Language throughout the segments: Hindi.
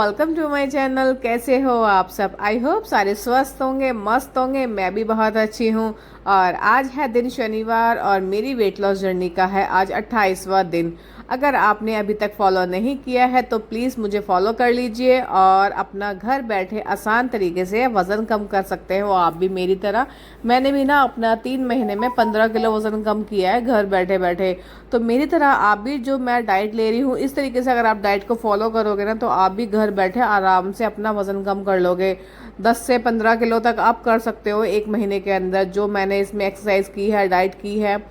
Welcome to my channel. कैसे हो आप सब? आई होप सारे स्वस्थ होंगे, मस्त होंगे। मैं भी बहुत अच्छी हूँ। और आज है दिन शनिवार और मेरी वेट लॉस जर्नी का है आज 28वां दिन। अगर आपने अभी तक फॉलो नहीं किया है तो प्लीज़ मुझे फॉलो कर लीजिए और अपना घर बैठे आसान तरीके से वज़न कम कर सकते हो आप भी मेरी तरह। मैंने भी ना अपना 3 महीने में 15 किलो वज़न कम किया है घर बैठे बैठे। तो मेरी तरह आप भी, जो मैं डाइट ले रही हूँ, इस तरीके से अगर आप डाइट को फॉलो करोगे ना तो आप भी घर बैठे आराम से अपना वज़न कम कर लोगे। 10 से 15 किलो तक आप कर सकते हो 1 महीने के अंदर। जो मैंने इसमें एक्सरसाइज की है, डाइट की है,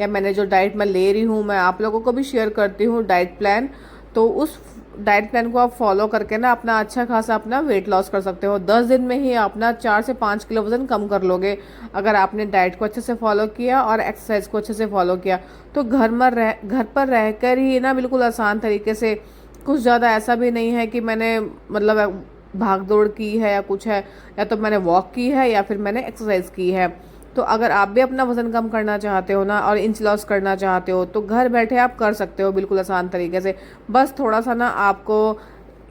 या मैंने जो डाइट मैं ले रही हूँ, मैं आप लोगों को भी शेयर करती हूँ डाइट प्लान। तो उस डाइट प्लान को आप फॉलो करके ना अपना अच्छा खासा अपना वेट लॉस कर सकते हो। 10 दिन में ही अपना 4 से 5 किलो वज़न कम कर लोगे अगर आपने डाइट को अच्छे से फॉलो किया और एक्सरसाइज को अच्छे से फॉलो किया। तो घर पर रहकर ही ना बिल्कुल आसान तरीके से, कुछ ज़्यादा ऐसा भी नहीं है कि मैंने मतलब भाग दौड़ की है या कुछ है, या तो मैंने वॉक की है या फिर मैंने एक्सरसाइज की है। तो अगर आप भी अपना वज़न कम करना चाहते हो ना और इंच लॉस करना चाहते हो तो घर बैठे आप कर सकते हो बिल्कुल आसान तरीके से। बस थोड़ा सा ना आपको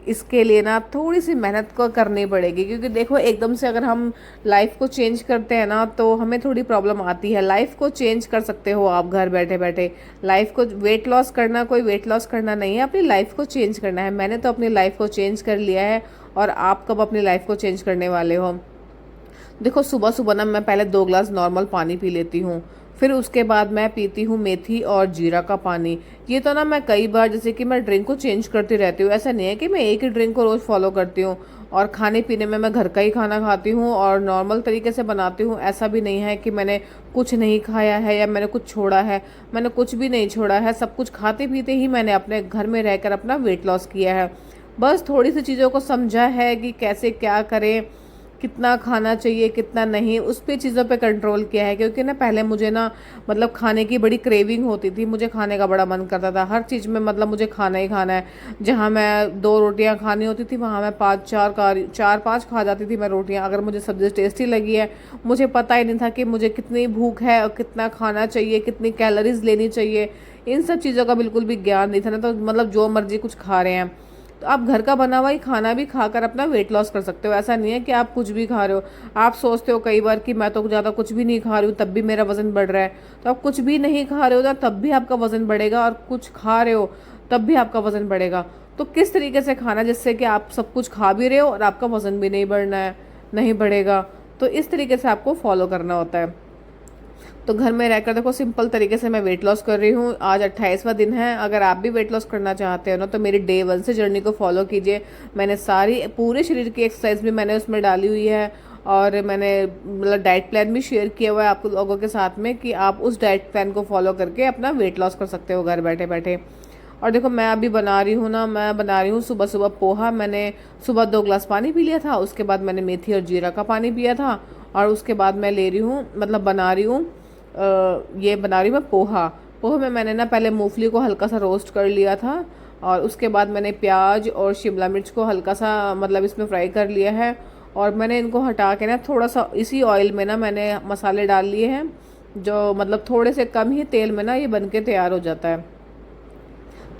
इसके लिए ना थोड़ी सी मेहनत को करनी पड़ेगी, क्योंकि देखो एकदम से अगर हम लाइफ को चेंज करते हैं ना तो हमें थोड़ी प्रॉब्लम आती है। लाइफ को चेंज कर सकते हो आप घर बैठे बैठे। लाइफ को वेट लॉस करना, कोई वेट लॉस करना नहीं है, अपनी लाइफ को चेंज करना है। मैंने तो अपनी लाइफ को चेंज कर लिया है। और आप कब अपनी लाइफ को चेंज करने वाले हो? देखो, सुबह सुबह ना मैं पहले 2 ग्लास नॉर्मल पानी पी लेती हूँ। फिर उसके बाद मैं पीती हूँ मेथी और जीरा का पानी। ये तो ना मैं कई बार, जैसे कि मैं ड्रिंक को चेंज करती रहती हूँ। ऐसा नहीं है कि मैं एक ही ड्रिंक को रोज़ फॉलो करती हूँ। और खाने पीने में मैं घर का ही खाना खाती हूँ और नॉर्मल तरीके से बनाती हूँ। ऐसा भी नहीं है कि मैंने कुछ नहीं खाया है या मैंने कुछ छोड़ा है। मैंने कुछ भी नहीं छोड़ा है। सब कुछ खाते पीते ही मैंने अपने घर में रहकर अपना वेट लॉस किया है। बस थोड़ी सी चीज़ों को समझा है कि कैसे क्या करें, कितना खाना चाहिए कितना नहीं, उस पे चीज़ों पे कंट्रोल किया है। क्योंकि ना पहले मुझे ना मतलब खाने की बड़ी क्रेविंग होती थी, मुझे खाने का बड़ा मन करता था हर चीज़ में, मतलब मुझे खाना ही खाना है। जहाँ मैं 2 रोटियाँ खानी होती थी वहाँ मैं 4 5 खा जाती थी मैं रोटियाँ। अगर मुझे सब्ज़ी टेस्टी लगी है, मुझे पता ही नहीं था कि मुझे कितनी भूख है और कितना खाना चाहिए, कितनी कैलोरीज लेनी चाहिए। इन सब चीज़ों का बिल्कुल भी ज्ञान नहीं था ना, तो मतलब जो मर्जी कुछ खा रहे हैं। तो आप घर का बना हुआ ही खाना भी खाकर अपना वेट लॉस कर सकते हो। ऐसा नहीं है कि आप कुछ भी खा रहे हो। आप सोचते हो कई बार कि मैं तो ज़्यादा कुछ भी नहीं खा रही हूँ तब भी मेरा वज़न बढ़ रहा है। तो आप कुछ भी नहीं खा रहे हो ना तब भी आपका वज़न बढ़ेगा, और कुछ खा रहे हो तब भी आपका वज़न बढ़ेगा। तो किस तरीके से खाना जिससे कि आप सब कुछ खा भी रहे हो और आपका वज़न भी नहीं बढ़ना है, नहीं बढ़ेगा। तो इस तरीके से आपको फॉलो करना होता है। तो घर में रहकर देखो सिंपल तरीके से मैं वेट लॉस कर रही हूँ। आज 28वां दिन है। अगर आप भी वेट लॉस करना चाहते हो ना तो मेरी डे 1 से जर्नी को फॉलो कीजिए। मैंने सारी पूरे शरीर की एक्सरसाइज भी मैंने उसमें डाली हुई है। और मैंने मतलब डाइट प्लान भी शेयर किया हुआ है आप लोगों के साथ में कि आप उस डाइट प्लान को फॉलो करके अपना वेट लॉस कर सकते हो घर बैठे बैठे। और देखो मैं अभी बना रही हूँ ना, मैं बना रही हूँ सुबह सुबह पोहा। मैंने सुबह 2 ग्लास पानी पी लिया था, उसके बाद मैंने मेथी और जीरा का पानी पिया था। और उसके बाद मैं ले रही हूँ, मतलब बना रही हूँ, ये बना रही हूँ मैं पोहा। पोहे में मैंने ना पहले मूंगफली को हल्का सा रोस्ट कर लिया था। और उसके बाद मैंने प्याज और शिमला मिर्च को हल्का सा मतलब इसमें फ्राई कर लिया है। और मैंने इनको हटा के ना थोड़ा सा इसी ऑयल में ना मैंने मसाले डाल लिए हैं, जो मतलब थोड़े से कम ही तेल में ना ये बन के तैयार हो जाता है।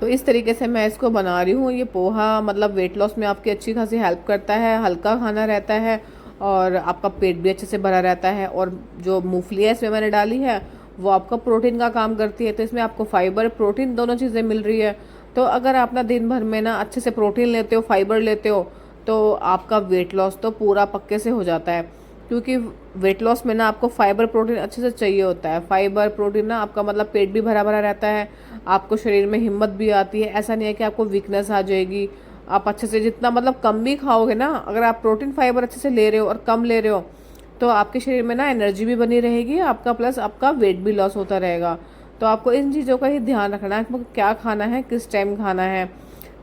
तो इस तरीके से मैं इसको बना रही हूँ। ये पोहा मतलब वेट लॉस में आपकी अच्छी खासी हेल्प करता है। हल्का खाना रहता है और आपका पेट भी अच्छे से भरा रहता है। और जो मूंगफली है इसमें मैंने डाली है वो आपका प्रोटीन का काम करती है। तो इसमें आपको फाइबर प्रोटीन दोनों चीज़ें मिल रही है। तो अगर आप ना दिन भर में ना अच्छे से प्रोटीन लेते हो, फाइबर लेते हो, तो आपका वेट लॉस तो पूरा पक्के से हो जाता है। क्योंकि वेट लॉस में ना आपको फाइबर प्रोटीन अच्छे से चाहिए होता है। फाइबर प्रोटीन ना आपका मतलब पेट भी भरा भरा रहता है, आपको शरीर में हिम्मत भी आती है। ऐसा नहीं है कि आपको वीकनेस आ जाएगी। आप अच्छे से जितना मतलब कम भी खाओगे ना, अगर आप प्रोटीन फाइबर अच्छे से ले रहे हो और कम ले रहे हो तो आपके शरीर में ना एनर्जी भी बनी रहेगी आपका, प्लस आपका वेट भी लॉस होता रहेगा। तो आपको इन चीज़ों का ही ध्यान रखना है कि क्या खाना है, किस टाइम खाना है।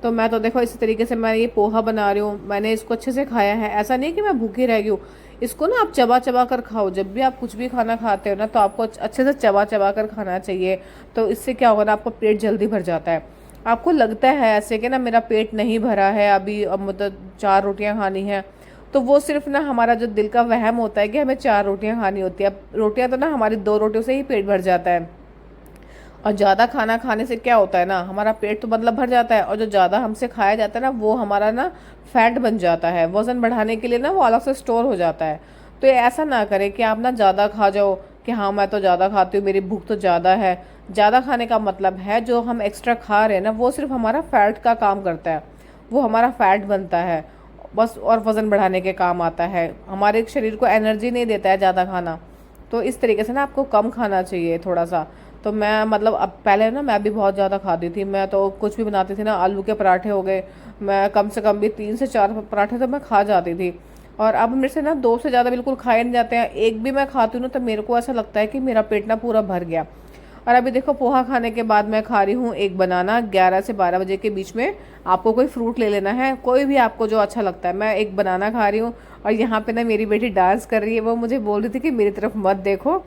तो मैं तो देखो इसी तरीके से मैं ये पोहा बना रही हूँ। मैंने इसको अच्छे से खाया है, ऐसा नहीं कि मैं भूखी रह गई हूँ। इसको ना आप चबा चबा कर खाओ। जब भी आप कुछ भी खाना खाते हो ना तो आपको अच्छे से चबा चबा कर खाना चाहिए। तो इससे क्या होगा ना, आपका पेट जल्दी भर जाता है। आपको लगता है ऐसे कि ना मेरा पेट नहीं भरा है अभी, अब मतलब 4 रोटियां खानी है, तो वो सिर्फ ना हमारा जो दिल का वहम होता है कि हमें 4 रोटियां खानी होती है। अब रोटियां तो ना हमारी 2 रोटियों से ही पेट भर जाता है। और ज़्यादा खाना खाने से क्या होता है ना, हमारा पेट तो मतलब भर जाता है, और जो ज़्यादा हमसे खाया जाता है ना वो हमारा ना फैट बन जाता है, वज़न बढ़ाने के लिए ना वो अलग से स्टोर हो जाता है। तो ये ऐसा ना करें कि आप ना ज़्यादा खा जाओ कि हाँ मैं तो ज़्यादा खाती हूँ, मेरी भूख तो ज़्यादा है। ज़्यादा खाने का मतलब है जो हम एक्स्ट्रा खा रहे हैं ना वो सिर्फ हमारा फैट का काम करता है, वो हमारा फैट बनता है बस, और वज़न बढ़ाने के काम आता है, हमारे शरीर को एनर्जी नहीं देता है ज़्यादा खाना। तो इस तरीके से ना आपको कम खाना चाहिए थोड़ा सा। तो मैं मतलब अब पहले ना मैं भी बहुत ज़्यादा खाती थी, मैं तो कुछ भी बनाती थी ना, आलू के पराठे हो गए, मैं कम से कम भी 3 से 4 पराठे तो मैं खा जाती थी। और अब मेरे से ना 2 से ज़्यादा बिल्कुल खाए नहीं जाते हैं, एक भी मैं खाती हूँ ना तो मेरे को ऐसा लगता है कि मेरा पेट ना पूरा भर गया। और अभी देखो पोहा खाने के बाद मैं खा रही हूँ एक बनाना, 11 से 12 बजे के बीच में आपको कोई फ्रूट ले लेना है, कोई भी आपको जो अच्छा लगता है। मैं एक बनाना खा रही हूँ, और यहाँ पे ना मेरी बेटी डांस कर रही है, वो मुझे बोल रही थी कि मेरी तरफ मत देखो,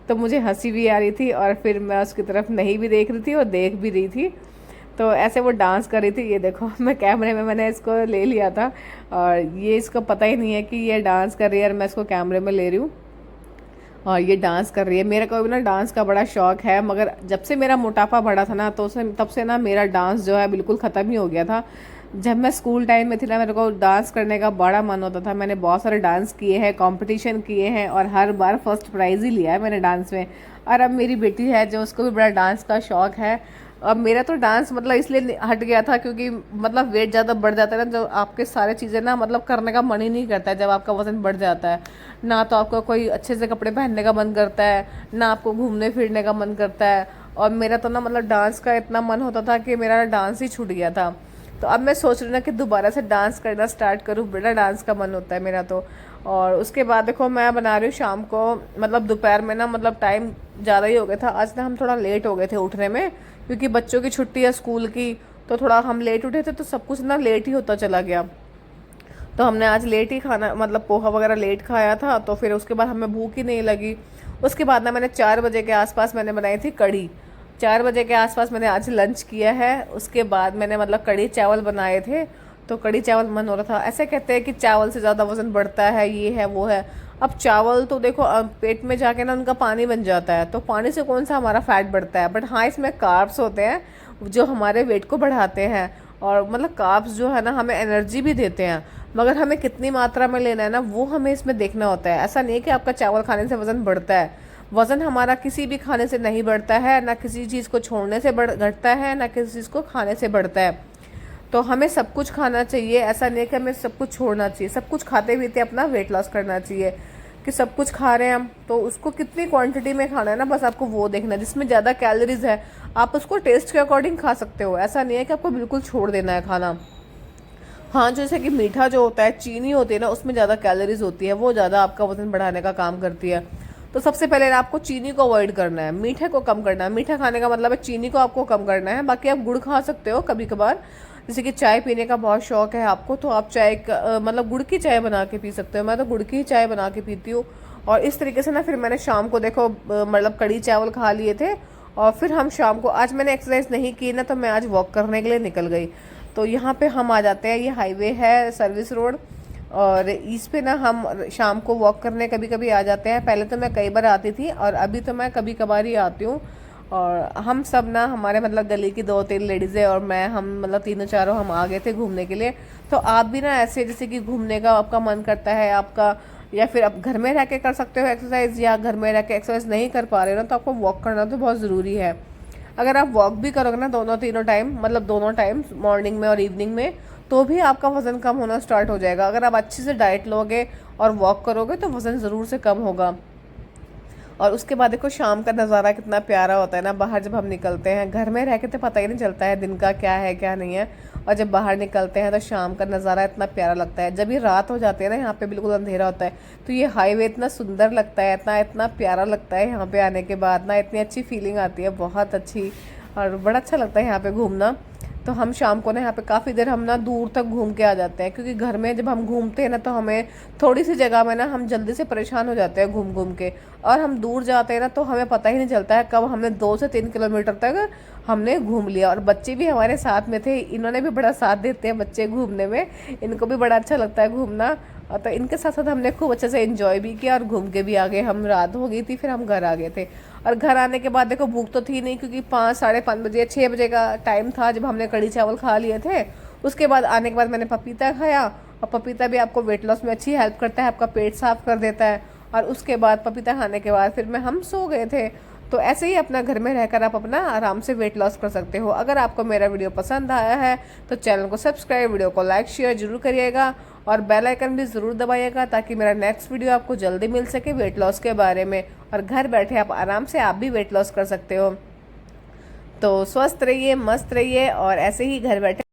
तो मुझे हंसी भी आ रही थी, और फिर मैं उसकी तरफ नहीं भी देख रही थी और देख भी रही थी। तो ऐसे वो डांस कर रही थी, ये देखो मैं कैमरे में मैंने इसको ले लिया था, और ये इसको पता ही नहीं है कि ये डांस कर रही है और मैं इसको कैमरे में ले रही हूँ, और ये डांस कर रही है। मेरे को भी ना डांस का बड़ा शौक है, मगर जब से मेरा मोटापा बढ़ा था ना तो उसे तब से ना मेरा डांस जो है बिल्कुल ख़त्म ही हो गया था। जब मैं स्कूल टाइम में थी ना मेरे को डांस करने का बड़ा मन होता था, मैंने बहुत सारे डांस किए हैं, कंपटीशन किए हैं, और हर बार फर्स्ट प्राइज़ ही लिया है मैंने डांस में। और अब मेरी बेटी है जो उसको भी बड़ा डांस का शौक है। अब मेरा तो डांस मतलब इसलिए हट गया था क्योंकि मतलब वेट ज़्यादा बढ़ जाता है ना, जो आपके सारे चीज़ें ना मतलब करने का मन ही नहीं करता है जब आपका वज़न बढ़ जाता है। ना तो आपको कोई अच्छे से कपड़े पहनने का मन करता है, ना आपको घूमने फिरने का मन करता है। और मेरा तो ना मतलब डांस का इतना मन होता था कि मेरा डांस ही छूट गया था। तो अब मैं सोच रही हूँ ना कि दोबारा से डांस करना स्टार्ट करूँ, बड़ा डांस का मन होता है मेरा तो। और उसके बाद देखो मैं बना रही हूँ शाम को, मतलब दोपहर में ना मतलब टाइम ज़्यादा ही हो गया था आज ना, हम थोड़ा लेट हो गए थे उठने में क्योंकि बच्चों की छुट्टी है स्कूल की, तो थोड़ा हम लेट उठे थे तो सब कुछ ना लेट ही होता चला गया। तो हमने आज लेट ही खाना मतलब पोहा वगैरह लेट खाया था, तो फिर उसके बाद हमें भूख ही नहीं लगी। उसके बाद ना मैंने 4 बजे के आसपास मैंने बनाई थी कढ़ी, 4 बजे के आसपास मैंने आज लंच किया है। उसके बाद मैंने मतलब कढ़ी चावल बनाए थे, तो कढ़ी चावल मन हो रहा था। ऐसे कहते हैं कि चावल से ज़्यादा वज़न बढ़ता है, ये है वो है। अब चावल तो देखो पेट में जाके ना उनका पानी बन जाता है, तो पानी से कौन सा हमारा फैट बढ़ता है, बट हाँ इसमें कार्ब्स होते हैं जो हमारे वेट को बढ़ाते हैं। और मतलब कार्ब्स जो है ना हमें एनर्जी भी देते हैं, मगर हमें कितनी मात्रा में लेना है ना वो हमें इसमें देखना होता है। ऐसा नहीं है कि आपका चावल खाने से वज़न बढ़ता है, वज़न हमारा किसी भी खाने से नहीं बढ़ता है, ना किसी चीज़ को छोड़ने से घटता है, ना किसी चीज़ को खाने से बढ़ता है। तो हमें सब कुछ खाना चाहिए, ऐसा नहीं है कि हमें सब कुछ छोड़ना चाहिए, सब कुछ खाते पीते अपना वेट लॉस करना चाहिए। कि सब कुछ खा रहे हैं हम तो उसको कितनी क्वांटिटी में खाना है ना, बस आपको वो देखना है। जिसमें ज़्यादा कैलोरीज है आप उसको टेस्ट के अकॉर्डिंग खा सकते हो, ऐसा नहीं है कि आपको बिल्कुल छोड़ देना है खाना। हाँ जैसे कि मीठा जो होता है, चीनी होती है ना, उसमें ज़्यादा कैलोरीज होती है, वो ज़्यादा आपका वजन बढ़ाने का काम करती है। तो सबसे पहले आपको चीनी को अवॉइड करना है, मीठे को कम करना है। मीठा खाने का मतलब है चीनी को आपको कम करना है। बाकी आप गुड़ खा सकते हो कभी कभार, जैसे कि चाय पीने का बहुत शौक है आपको तो आप चाय मतलब गुड़ की चाय बना के पी सकते हो। मैं तो गुड़ की चाय बना के पीती हूँ। और इस तरीके से ना फिर मैंने शाम को देखो मतलब कड़ी चावल खा लिए थे, और फिर हम शाम को, आज मैंने एक्सरसाइज नहीं की ना तो मैं आज वॉक करने के लिए निकल गई। तो यहाँ पे हम आ जाते हैं, ये हाईवे है सर्विस रोड, और इस पे ना हम शाम को वॉक करने कभी कभी आ जाते हैं। पहले तो मैं कई बार आती थी और अभी तो मैं कभी कभार ही आती हूँ। और हम सब ना हमारे मतलब गली की 2-3 लेडीज़ें और मैं, हम मतलब तीनों चारों हम आ गए थे घूमने के लिए। तो आप भी ना ऐसे जैसे कि घूमने का आपका मन करता है आपका, या फिर आप घर में रह के कर सकते हो एक्सरसाइज, या घर में रह के एक्सरसाइज नहीं कर पा रहे हो ना तो आपको वॉक करना तो बहुत ज़रूरी है। अगर आप वॉक भी करोगे ना दोनों तीनों टाइम, मतलब दोनों टाइम मॉर्निंग में और इवनिंग में, तो भी आपका वज़न कम होना स्टार्ट हो जाएगा। अगर आप अच्छे से डाइट लोगे और वॉक करोगे तो वज़न ज़रूर से कम होगा। और उसके बाद देखो शाम का नज़ारा कितना प्यारा होता है ना, बाहर जब हम निकलते हैं। घर में रह के तो पता ही नहीं चलता है दिन का क्या है क्या नहीं है, और जब बाहर निकलते हैं तो शाम का नज़ारा इतना प्यारा लगता है। जब ये रात हो जाती है ना, यहाँ पे बिल्कुल अंधेरा होता है, तो ये हाईवे इतना सुंदर लगता है, इतना इतना प्यारा लगता है। यहाँ पे आने के बाद ना इतनी अच्छी फीलिंग आती है, बहुत अच्छी, और बड़ा अच्छा लगता है यहाँ पे घूमना। तो हम शाम को ना यहाँ पे काफ़ी देर हम ना दूर तक घूम के आ जाते हैं, क्योंकि घर में जब हम घूमते हैं ना तो हमें थोड़ी सी जगह में ना हम जल्दी से परेशान हो जाते हैं घूम घूम के। और हम दूर जाते हैं ना तो हमें पता ही नहीं चलता है कब हमने 2 से 3 किलोमीटर तक हमने घूम लिया। और बच्चे भी हमारे साथ में थे, इन्होंने भी बड़ा साथ देते हैं बच्चे घूमने में, इनको भी बड़ा अच्छा लगता है घूमना। और तो इनके साथ साथ हमने खूब अच्छे से एंजॉय भी किया और घूम के भी आ गए। हम रात हो गई थी, फिर हम घर आ गए थे। और घर आने के बाद देखो भूख तो थी नहीं, क्योंकि 5 साढ़े 5 बजे 6 बजे का टाइम था जब हमने कढ़ी चावल खा लिए थे। उसके बाद आने के बाद मैंने पपीता खाया, और पपीता भी आपको वेट लॉस में अच्छी हेल्प करता है, आपका पेट साफ कर देता है। और उसके बाद पपीता खाने के बाद फिर हम सो गए थे। तो ऐसे ही अपना घर में रहकर आप अपना आराम से वेट लॉस कर सकते हो। अगर आपको मेरा वीडियो पसंद आया है तो चैनल को सब्सक्राइब, वीडियो को लाइक शेयर जरूर करिएगा, और बेल आइकन भी ज़रूर दबाइएगा, ताकि मेरा नेक्स्ट वीडियो आपको जल्दी मिल सके वेट लॉस के बारे में। और घर बैठे आप आराम से आप भी वेट लॉस कर सकते हो। तो स्वस्थ रहिए, मस्त रहिए, और ऐसे ही घर बैठे